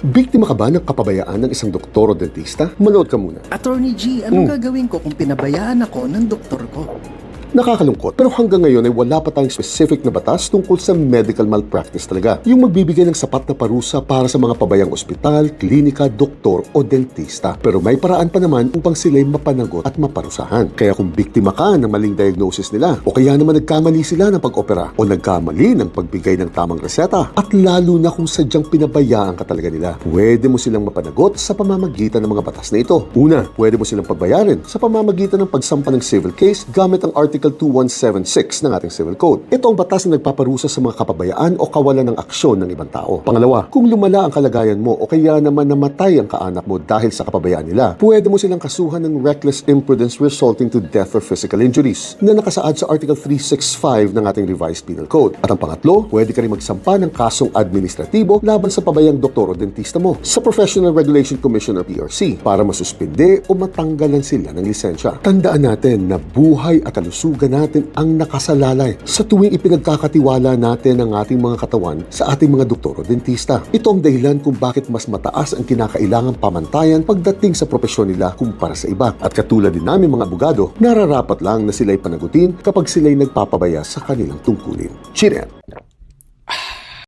Biktima ka ba ng kapabayaan ng isang doktor o dentista? Manood ka muna. Attorney G, anong gagawin ko kung pinabayaan ako ng doktor ko? Nakakalungkot, pero hanggang ngayon ay wala pa tayong specific na batas tungkol sa medical malpractice talaga. Yung magbibigay ng sapat na parusa para sa mga pabayang ospital, klinika, doktor o dentista. Pero may paraan pa naman upang sila'y mapanagot at maparusahan. Kaya kung biktima ka ng maling diagnosis nila, o kaya naman nagkamali sila ng pag-opera, o nagkamali ng pagbigay ng tamang reseta, at lalo na kung sadyang pinabayaan ka talaga nila, pwede mo silang mapanagot sa pamamagitan ng mga batas na ito. Una, pwede mo silang pagbayarin sa pamamagitan ng pagsampa ng civil case gamit ang Article 2176 ng ating Civil Code. Ito ang batas na nagpaparusa sa mga kapabayaan o kawalan ng aksyon ng ibang tao. Pangalawa, kung lumala ang kalagayan mo o kaya naman namatay ang kaanak mo dahil sa kapabayaan nila, pwede mo silang kasuhan ng reckless imprudence resulting to death or physical injuries na nakasaad sa Article 365 ng ating Revised Penal Code. At ang pangatlo, pwede ka rin magsampa ng kasong administratibo laban sa pabayang doktor o dentista mo sa Professional Regulation Commission or PRC para masuspinde o matanggalan sila ng lisensya. Tandaan natin na buhay at kalusugan natin ang nakasalalay sa tuwing ipinagkakatiwala natin ang ating mga katawan sa ating mga doktor o dentista. Ito ang dahilan kung bakit mas mataas ang kinakailangang pamantayan pagdating sa propesyon nila kumpara sa iba. At katulad din namin mga abogado, nararapat lang na sila'y panagutin kapag sila'y nagpapabaya sa kanilang tungkulin. Cheers!